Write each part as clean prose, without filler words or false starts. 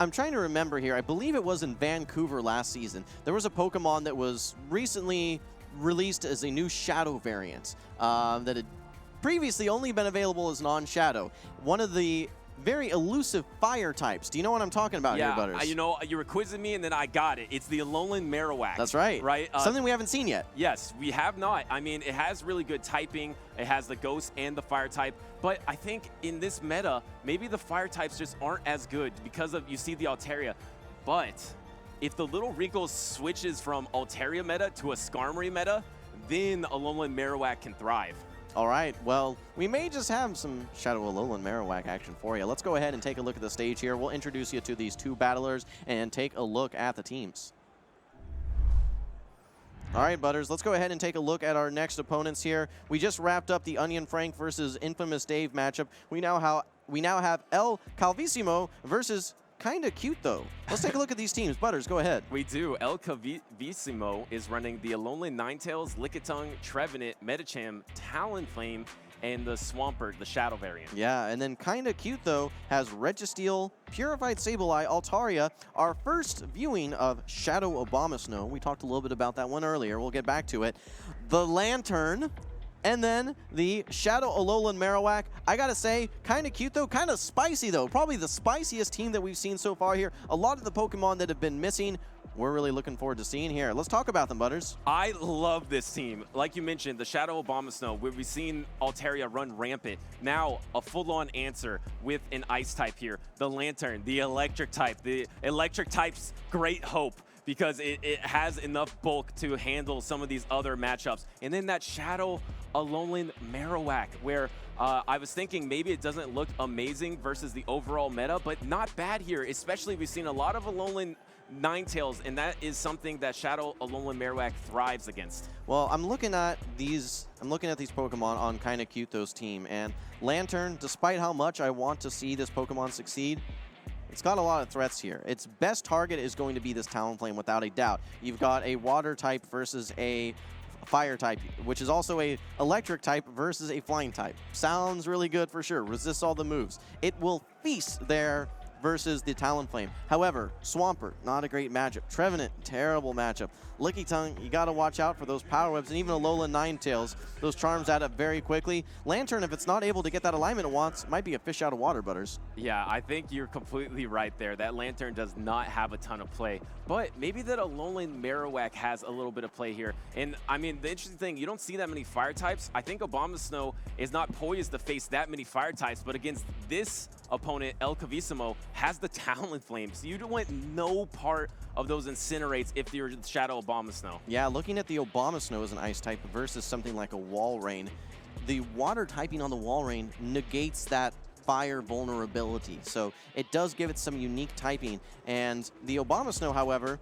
I'm trying to remember here. I believe it was in Vancouver last season. There was a Pokemon that was recently released as a new Shadow variant that had previously only been available as non-Shadow. One of the very elusive fire types. Do you know what I'm talking about here, Butters? You know, you were quizzing me and then I got it. It's the Alolan Marowak. That's right. Right? Something we haven't seen yet. Yes, we have not. I mean, it has really good typing. It has the Ghost and the Fire type. But I think in this meta, maybe the Fire types just aren't as good because of, you see the Altaria. But if the little Rico switches from Altaria meta to a Skarmory meta, then Alolan Marowak can thrive. All right, well, we may just have some Shadow Alolan Marowak action for you. Let's go ahead and take a look at the stage here. We'll introduce you to these two battlers and take a look at the teams. All right, Butters, let's go ahead and take a look at our next opponents here. We just wrapped up the Onion Frank versus Infamous Dave matchup. We now have ElCalvisimo versus KindaCuteTho. Let's take a look at these teams. Butters, go ahead. We do. ElCalvisimo is running the Alolan Ninetales, Lickitung, Trevenant, Medicham, Talonflame, and the Swampert, the Shadow variant. Yeah, and then KindaCuteTho has Registeel, Purified Sableye, Altaria. Our first viewing of Shadow Abomasnow. We talked a little bit about that one earlier. We'll get back to it. The Lantern. And then the Shadow Alolan Marowak. I gotta say, KindaCuteTho, kind of spicy though. Probably the spiciest team that we've seen so far here. A lot of the Pokemon that have been missing, we're really looking forward to seeing here. Let's talk about them, Butters. I love this team. Like you mentioned, the Shadow Abomasnow, where we've seen Altaria run rampant. Now, a full-on answer with an Ice type here. The Lantern, the Electric type. The Electric type's great hope, because it has enough bulk to handle some of these other matchups. And then that Shadow Alolan Marowak, where I was thinking maybe it doesn't look amazing versus the overall meta, but not bad here. Especially, we've seen a lot of Alolan Ninetales, and that is something that Shadow Alolan Marowak thrives against. Well, I'm looking at these Pokemon on KindaCuteTho's team, and Lantern, despite how much I want to see this Pokemon succeed, it's got a lot of threats here. Its best target is going to be this Talonflame without a doubt. You've got a Water type versus a Fire type, which is also a Electric type versus a Flying type. Sounds really good for sure. Resists all the moves. It will feast there versus the Talonflame. However, Swampert, not a great matchup. Trevenant, terrible matchup. Lickitung, you got to watch out for those Power Webs, and even Alolan Ninetales. Those charms add up very quickly. Lantern, if it's not able to get that alignment it wants, might be a fish out of water, Butters. Yeah, I think you're completely right there. That Lantern does not have a ton of play, but maybe that Alolan Marowak has a little bit of play here. And I mean, the interesting thing, you don't see that many Fire types. I think Abomasnow is not poised to face that many Fire types, but against this opponent, ElCalvisimo, has the Talonflame, so you don't want no part of those Incinerates if you're Shadow Abomasnow. Yeah, looking at the Abomasnow as an Ice type versus something like a Walrein, the Water typing on the Walrein negates that Fire vulnerability, so it does give it some unique typing. And the Abomasnow, however,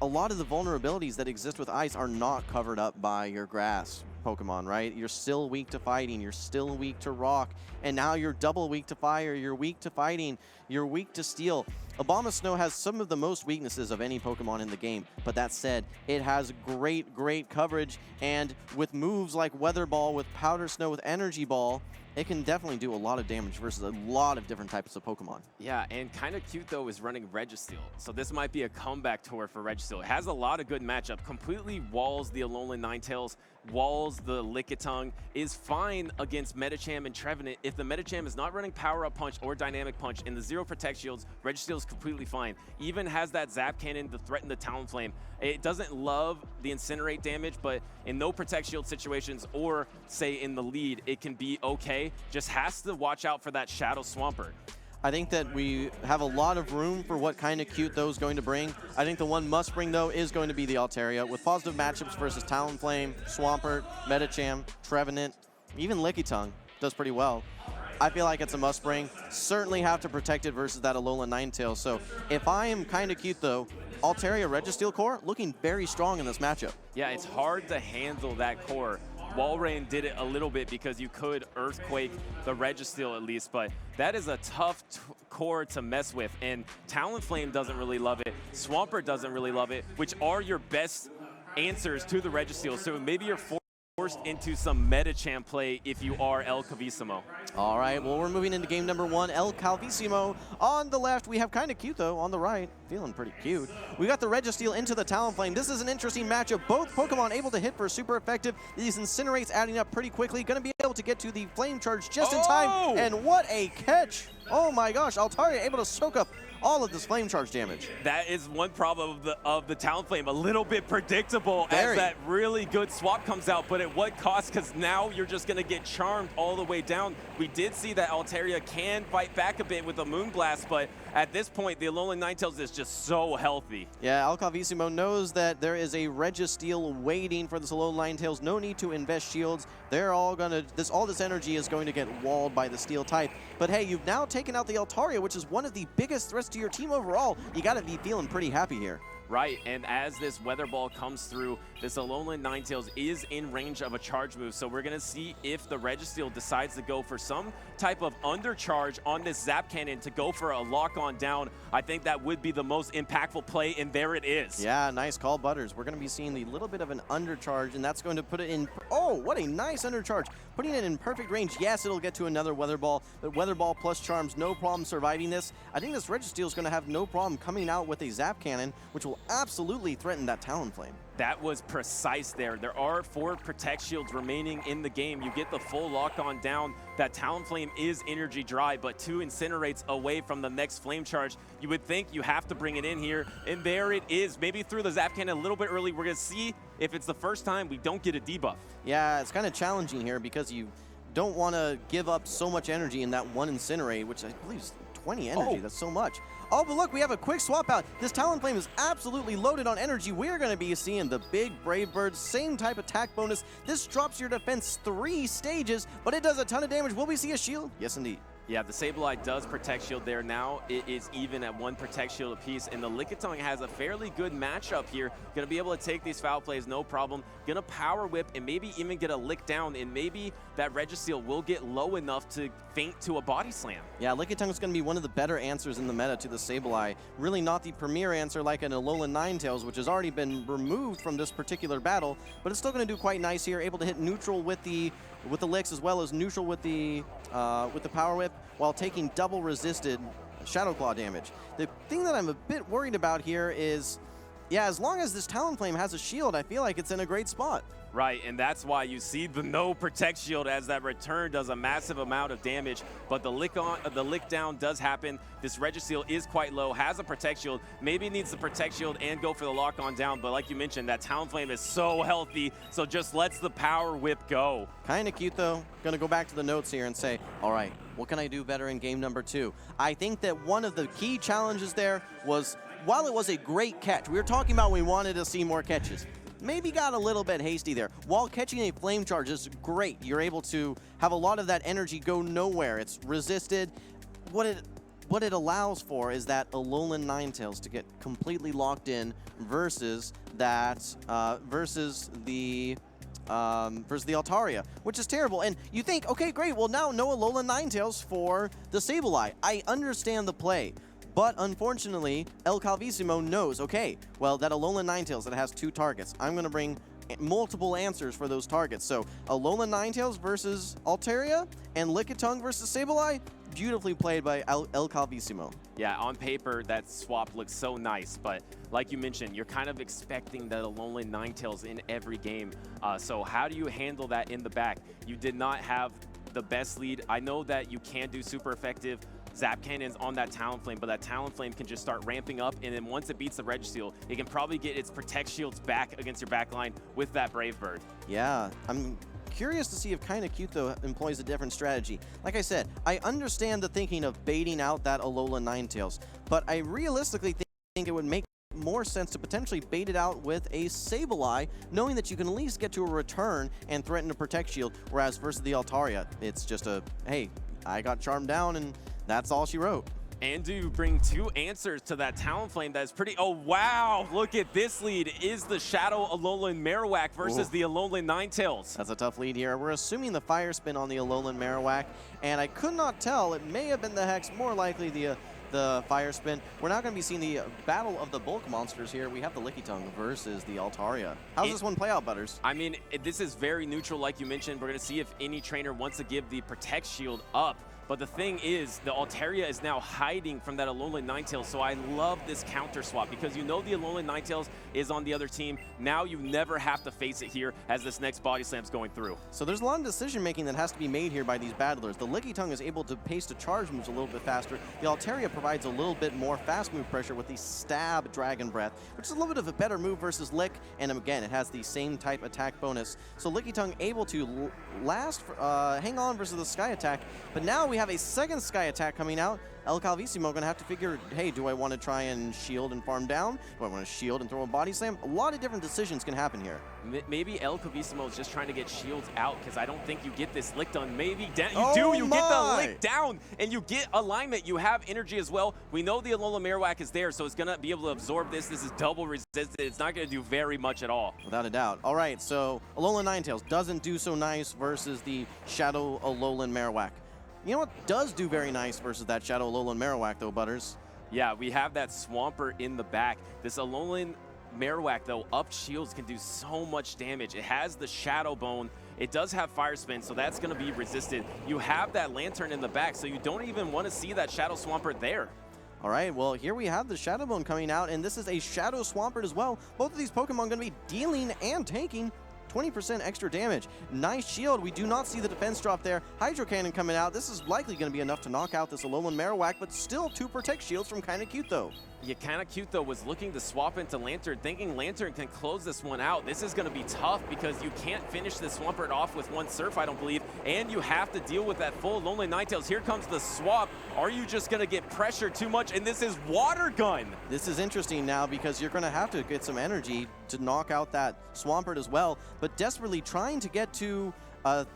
a lot of the vulnerabilities that exist with Ice are not covered up by your Grass Pokemon, right? You're still weak to fighting, you're still weak to rock, and now you're double weak to fire, you're weak to fighting, you're weak to steel. Abomasnow has some of the most weaknesses of any Pokemon in the game, but that said, it has great coverage, and with moves like Weather Ball, with Powder Snow, with Energy Ball, it can definitely do a lot of damage versus a lot of different types of Pokemon. Yeah, and KindaCuteTho is running Registeel, so this might be a comeback tour for Registeel. It has a lot of good matchup, completely walls the Alolan Ninetales, walls the Lickitung, is fine against Medicham and Trevenant. If the Medicham is not running Power Up Punch or Dynamic Punch in the Zero Protect Shields, Registeel is completely fine. Even has that Zap Cannon to threaten the Talonflame. It doesn't love the Incinerate damage, but in no Protect Shield situations or, say, in the lead, it can be okay. Just has to watch out for that Shadow Swampert. I think that we have a lot of room for what KindaCuteTho is going to bring. I think the one must bring, though, is going to be the Altaria, with positive matchups versus Talonflame, Swampert, Medicham, Trevenant, even Lickitung does pretty well. I feel like it's a must bring. Certainly have to protect it versus that Alolan Ninetales. So if I am KindaCuteTho, Altaria Registeel core looking very strong in this matchup. Yeah, it's hard to handle that core. Walrein did it a little bit because you could Earthquake the Registeel at least, but that is a tough core to mess with, and Talonflame doesn't really love it, Swampert doesn't really love it, which are your best answers to the Registeel, so maybe you're forced into some meta champ play if you are ElCalvisimo. All right, well, we're moving into game number 1. ElCalvisimo on the left. We have KindaCuteTho on the right. Feeling pretty cute. We got the Registeel into the Talonflame. This is an interesting matchup. Both Pokemon able to hit for super effective. These Incinerates adding up pretty quickly. Going to be able to get to the Flame Charge just in time. And what a catch. Oh my gosh, Altaria able to soak up all of this Flame Charge damage. That is one problem of the Talonflame, a little bit predictable Very. As that really good swap comes out, but at what cost? Because now you're just going to get charmed all the way down. We did see that Altaria can fight back a bit with a Moonblast, but at this point, the Alolan Ninetales is just so healthy. Yeah, ElCalvisimo knows that there is a Registeel waiting for this Alolan Ninetales. No need to invest shields. They're all gonna, all this energy is going to get walled by the Steel type. But hey, you've now taken out the Altaria, which is one of the biggest threats to your team overall. You gotta be feeling pretty happy here. Right, and as this Weather Ball comes through, this Alolan Ninetales is in range of a charge move, so we're going to see if the Registeel decides to go for some type of undercharge on this Zap Cannon to go for a lock-on down. I think that would be the most impactful play, and there it is. Yeah, nice call, Butters. We're going to be seeing the little bit of an undercharge, and that's going to put it in... Oh, what a nice undercharge. Putting it in perfect range. Yes, it'll get to another Weather Ball, but Weather Ball plus Charms, no problem surviving this. I think this Registeel is going to have no problem coming out with a Zap Cannon, which will absolutely threaten that Talonflame. That was precise there. There are 4 Protect Shields remaining in the game. You get the full lock-on down. That Talonflame is energy dry, but 2 Incinerates away from the next Flame Charge. You would think you have to bring it in here, and there it is. Maybe through the Zap Cannon a little bit early. We're going to see if it's the first time we don't get a debuff. Yeah, it's kind of challenging here because you don't want to give up so much energy in that one Incinerate, which I believe is 20 energy. That's so much. Oh, but look, we have a quick swap out. This Talonflame is absolutely loaded on energy. We're going to be seeing the big Brave Bird, same type attack bonus. This drops your defense 3 stages, but it does a ton of damage. Will we see a shield? Yes, indeed. Yeah, the Sableye does Protect Shield there. Now it is even at 1 Protect Shield apiece, and the Lickitung has a fairly good matchup here. Going to be able to take these foul plays, no problem. Going to Power Whip and maybe even get a Lick Down, and maybe that Registeel will get low enough to faint to a Body Slam. Yeah, Lickitung is going to be one of the better answers in the meta to the Sableye. Really not the premier answer like an Alolan Ninetales, which has already been removed from this particular battle, but it's still going to do quite nice here. Able to hit neutral with the licks as well as neutral with the Power Whip while taking double resisted Shadow Claw damage. The thing that I'm a bit worried about here is, yeah, as long as this Talonflame has a shield, I feel like it's in a great spot. Right, and that's why you see the no Protect Shield as that return does a massive amount of damage, but the lick down does happen. This Registeel is quite low, has a Protect Shield, maybe needs the Protect Shield and go for the lock on down, but like you mentioned, that Talonflame is so healthy, so just lets the Power Whip go. KindaCuteTho, gonna go back to the notes here and say, all right, what can I do better in game number 2? I think that one of the key challenges there was, while it was a great catch, we were talking about we wanted to see more catches. Maybe got a little bit hasty there. While catching a Flame Charge is great, you're able to have a lot of that energy go nowhere. It's resisted. What it allows for is that Alolan Ninetales to get completely locked in versus that versus the Altaria, which is terrible. And you think, okay, great, well now no Alolan Ninetales for the Sableye. I understand the play. But unfortunately, ElCalvisimo knows, okay, well, that Alolan Ninetales that has 2 targets, I'm going to bring multiple answers for those targets. So Alolan Ninetales versus Altaria and Lickitung versus Sableye, beautifully played by ElCalvisimo. Yeah, on paper, that swap looks so nice, but like you mentioned, you're kind of expecting that Alolan Ninetales in every game. So how do you handle that in the back? You did not have the best lead. I know that you can do super effective Zap Cannons on that Talonflame, but that Talonflame can just start ramping up, and then once it beats the Registeel, it can probably get its Protect Shields back against your backline with that Brave Bird. Yeah, I'm curious to see if KindaCuteTho employs a different strategy. Like I said, I understand the thinking of baiting out that Alolan Ninetales, but I realistically think it would make more sense to potentially bait it out with a Sableye, knowing that you can at least get to a return and threaten a Protect Shield, whereas versus the Altaria, it's just a, hey, I got charmed down and that's all she wrote. And do bring 2 answers to that Talonflame that's pretty... Oh, wow! Look at this lead. Is the Shadow Alolan Marowak versus the Alolan Ninetales. That's a tough lead here. We're assuming the Fire Spin on the Alolan Marowak, and I could not tell. It may have been the Hex, more likely the the Fire Spin. We're now going to be seeing the battle of the bulk monsters here. We have the Lickitung versus the Altaria. How's this one play out, Butters? I mean, this is very neutral, like you mentioned. We're going to see if any trainer wants to give the Protect Shield up. But the thing is, the Altaria is now hiding from that Alolan Ninetales, so I love this counter swap because you know the Alolan Ninetales is on the other team. Now you never have to face it here as this next Body Slam's going through. So there's a lot of decision-making that has to be made here by these battlers. The Lickitung is able to pace the charge moves a little bit faster. The Altaria provides a little bit more fast move pressure with the Stab Dragon Breath, which is a little bit of a better move versus Lick, and again, it has the same type attack bonus. So Lickitung able to hang on versus the Sky Attack, but now we have a second Sky Attack coming out. ElCalvisimo going to have to figure, hey, do I want to try and shield and farm down? Do I want to shield and throw a Body Slam? A lot of different decisions can happen here. Maybe ElCalvisimo is just trying to get shields out because I don't think you get this lick done. Maybe you get the lick down and you get alignment. You have energy as well. We know the Alolan Marowak is there, so it's going to be able to absorb this. This is double resisted. It's not going to do very much at all. Without a doubt. All right, so Alolan Ninetales doesn't do so nice versus the Shadow Alolan Marowak. You know what does do very nice versus that Shadow Alolan Marowak, though, Butters? Yeah, we have that Swampert in the back. This Alolan Marowak, though, up shields can do so much damage. It has the Shadow Bone. It does have Fire Spin, so that's going to be resisted. You have that Lantern in the back, so you don't even want to see that Shadow Swampert there. All right, well, here we have the Shadow Bone coming out, and this is a Shadow Swampert as well. Both of these Pokemon going to be dealing and taking 20% extra damage. Nice shield. We do not see the defense drop there. Hydro Cannon coming out. This is likely going to be enough to knock out this Alolan Marowak, but still 2 Protect Shields from KindaCuteTho. Yeah, KindaCuteTho was looking to swap into Lantern, thinking Lantern can close this one out. This is going to be tough because you can't finish this Swampert off with one Surf, I don't believe, and you have to deal with that full Alolan Ninetales. Here comes the swap. Are you just going to get pressured too much? And this is Water Gun. This is interesting now because you're going to have to get some energy to knock out that Swampert as well, but desperately trying to get to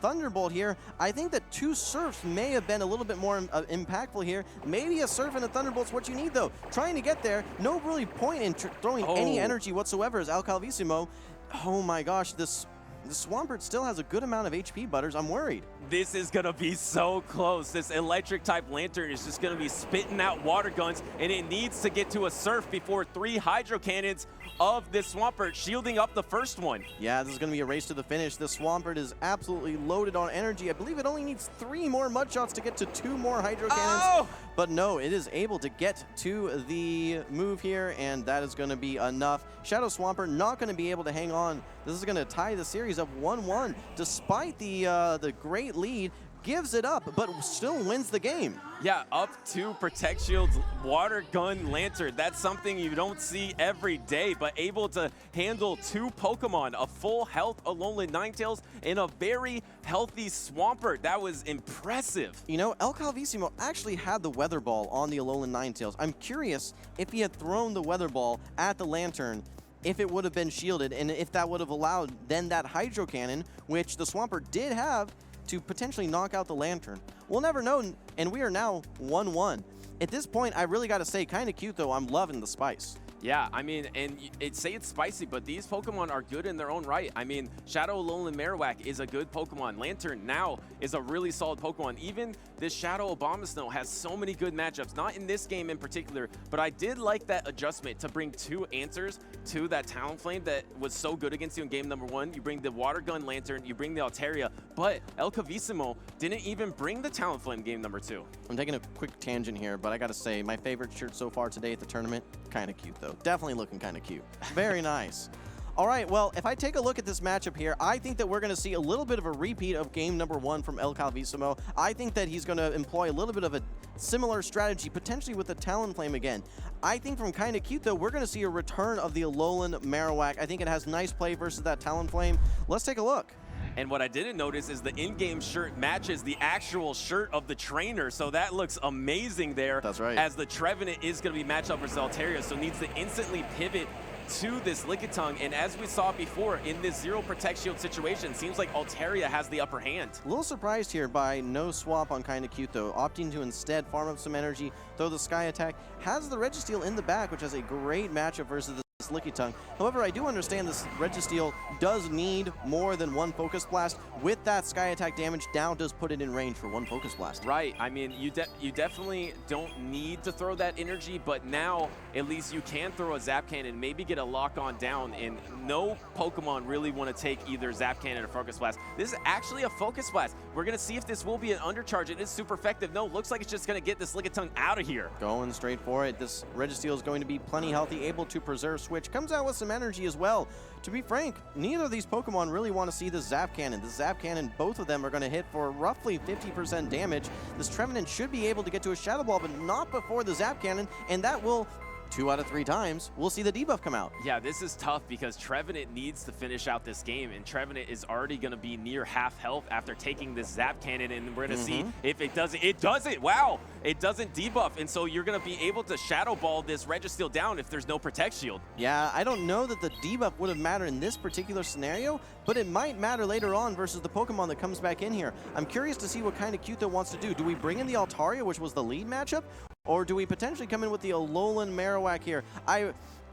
Thunderbolt here. I think that 2 Surfs may have been a little bit more impactful here. Maybe a Surf and a Thunderbolt's what you need, though. Trying to get there, no really point in throwing any energy whatsoever as ElCalvisimo. Oh my gosh, the Swampert still has a good amount of HP, Butters. I'm worried. This is going to be so close. This electric-type Lantern is just going to be spitting out water guns, and it needs to get to a Surf before 3 Hydro Cannons of this Swampert, shielding up the first one. Yeah, this is going to be a race to the finish. The Swampert is absolutely loaded on energy. I believe it only needs 3 more Mud Shots to get to 2 more Hydro Cannons. Oh! But no, it is able to get to the move here, and that is going to be enough. Shadow Swampert not going to be able to hang on. This is going to tie the series up 1-1. Despite the great lead, gives it up, but still wins the game. Yeah, up to Protect Shield's Water Gun Lantern. That's something you don't see every day, but able to handle 2 Pokemon, a full health Alolan Ninetales and a very healthy Swampert. That was impressive. You know, ElCalvisimo actually had the Weather Ball on the Alolan Ninetales. I'm curious if he had thrown the Weather Ball at the Lantern, if it would have been shielded, and if that would have allowed then that Hydro Cannon, which the Swampert did have, to potentially knock out the Lantern. We'll never know, and we are now 1-1. At this point, I really got to say, KindaCuteTho, I'm loving the spice. Yeah, I mean, and say it's spicy, but these Pokemon are good in their own right. I mean, Shadow Alolan Marowak is a good Pokemon. Lantern now is a really solid Pokemon. Even this Shadow Abomasnow has so many good matchups, not in this game in particular, but I did like that adjustment to bring 2 answers to that Talonflame that was so good against you in game number 1. You bring the Water Gun Lantern, you bring the Altaria, but ElCalvisimo didn't even bring the Talonflame game number 2. I'm taking a quick tangent here, but I got to say, my favorite shirt so far today at the tournament, KindaCuteTho. Definitely looking kind of cute. Very nice. All right, well, if I take a look at this matchup here, I think that we're going to see a little bit of a repeat of game number 1 from ElCalvisimo. I think that he's going to employ a little bit of a similar strategy, potentially with the Talonflame again. I think from KindaCuteTho, we're going to see a return of the Alolan Marowak. I think it has nice play versus that Talonflame. Let's take a look. And what I didn't notice is the in-game shirt matches the actual shirt of the trainer, so that looks amazing there. That's right. As the Trevenant is going to be matched up versus Altaria, so needs to instantly pivot to this Lickitung, and as we saw before in this 0 Protect Shield situation, seems like Altaria has the upper hand. A little surprised here by no swap on KindaCuteTho, opting to instead farm up some energy, throw the Sky Attack, has the Registeel in the back, which has a great matchup versus the Slicky Tongue. However, I do understand this Registeel does need more than one Focus Blast. With that Sky Attack damage, now does put it in range for one Focus Blast. Right. I mean, you definitely don't need to throw that energy, but now at least you can throw a Zap Cannon, maybe get a lock on down, and no Pokemon really want to take either Zap Cannon or Focus Blast. This is actually a Focus Blast. We're going to see if this will be an undercharge. It is super effective. No, looks like it's just going to get this Lickitung out of here. Going straight for it. This Registeel is going to be plenty healthy, able to preserve Switch. Comes out with some energy as well. To be frank, neither of these Pokemon really want to see the Zap Cannon. The Zap Cannon, both of them are going to hit for roughly 50% damage. This Trevenant should be able to get to a Shadow Ball, but not before the Zap Cannon, and that will 2 out of 3 times, we'll see the debuff come out. Yeah, this is tough because Trevenant needs to finish out this game, and Trevenant is already going to be near half health after taking this Zap Cannon, and we're going to see if it does it. It does it! Wow! It doesn't debuff, and so you're going to be able to Shadow Ball this Registeel down if there's no Protect Shield. Yeah, I don't know that the debuff would have mattered in this particular scenario, but it might matter later on versus the Pokemon that comes back in here. I'm curious to see what KindaCuteTho wants to do. Do we bring in the Altaria, which was the lead matchup? Or do we potentially come in with the Alolan Marowak here?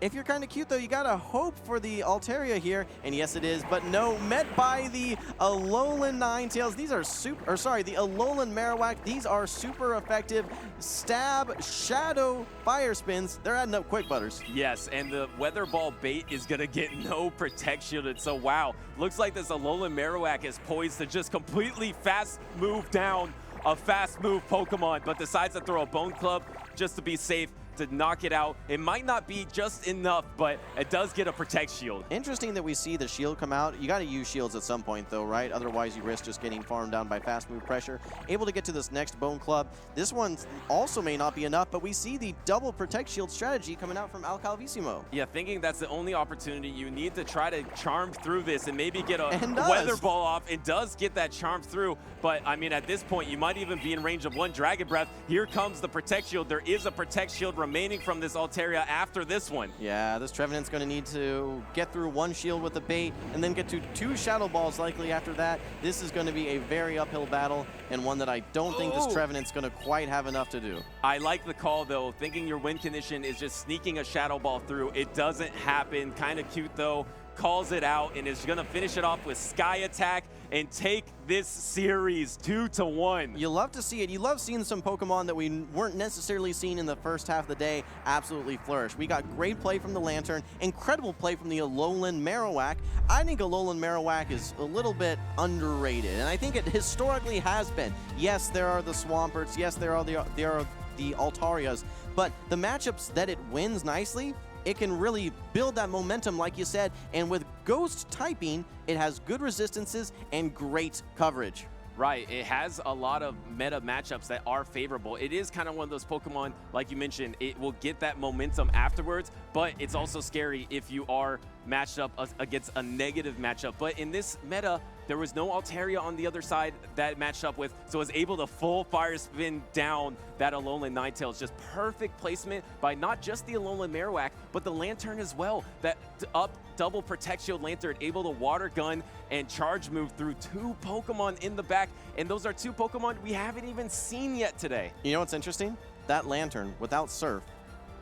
If you're KindaCuteTho, you gotta hope for the Altaria here, and yes it is, but no, met by the Alolan Ninetales. These are the Alolan Marowak. These are super effective stab, shadow, fire spins. They're adding up quick, Butters. Yes, and the Weather Ball bait is gonna get no Protect Shielded, so wow, looks like this Alolan Marowak is poised to just completely fast move down a fast move Pokemon, but decides to throw a Bone Club just to be safe, to knock it out. It might not be just enough, but it does get a Protect Shield. Interesting that we see the shield come out. You got to use shields at some point, though, right? Otherwise, you risk just getting farmed down by fast move pressure. Able to get to this next Bone Club. This one also may not be enough, but we see the double Protect Shield strategy coming out from ElCalvisimo. Yeah, thinking that's the only opportunity. You need to try to charm through this and maybe get a Weather Ball off. It does get that charm through, but I mean, at this point, you might even be in range of one Dragon Breath. Here comes the Protect Shield. There is a Protect Shield remaining from this Altaria after this one. Yeah, this Trevenant's going to need to get through one shield with the bait and then get to 2 Shadow Balls likely after that. This is going to be a very uphill battle and one that I don't think this Trevenant's going to quite have enough to do. I like the call, though. Thinking your win condition is just sneaking a Shadow Ball through. It doesn't happen. KindaCuteTho calls it out and is going to finish it off with Sky Attack and take this series 2-1. You love to see it. You love seeing some Pokemon that we weren't necessarily seeing in the first half of the day absolutely flourish. We got great play from the Lantern, incredible play from the Alolan Marowak. I think Alolan Marowak is a little bit underrated, and I think it historically has been. Yes, there are the Swamperts. Yes, there are the Altarias, but the matchups that it wins nicely, it can really build that momentum, like you said, and with Ghost typing, it has good resistances and great coverage. Right, it has a lot of meta matchups that are favorable. It is kind of one of those Pokemon, like you mentioned, it will get that momentum afterwards, but it's also scary if you are matched up against a negative matchup. But in this meta, there was no Altaria on the other side that matched up with, so was able to full fire spin down that Alolan Ninetales. Just perfect placement by not just the Alolan Marowak, but the Lantern as well. That up double Protect Shield Lantern, able to Water Gun and Charge Move through 2 Pokemon in the back, and those are 2 Pokemon we haven't even seen yet today. You know what's interesting? That Lantern, without Surf,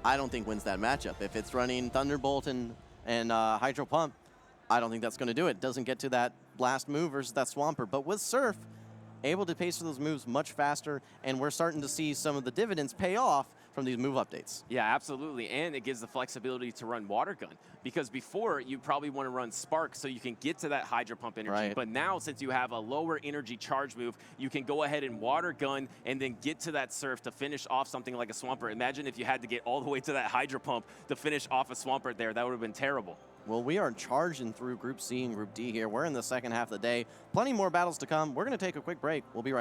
I don't think wins that matchup. If it's running Thunderbolt and Hydro Pump, I don't think that's going to do it. Doesn't get to that blast move versus that Swampert. But with Surf, able to pace for those moves much faster, and we're starting to see some of the dividends pay off from these move updates. Yeah, absolutely, and it gives the flexibility to run Water Gun, because before you probably want to run Spark so you can get to that Hydro Pump energy, right. But now since you have a lower energy charge move, you can go ahead and Water Gun and then get to that Surf to finish off something like a Swampert. Imagine if you had to get all the way to that Hydro Pump to finish off a Swampert there. That would have been terrible. Well, we are charging through Group C and Group D here. We're in the second half of the day. Plenty more battles to come. We're going to take a quick break. We'll be right back.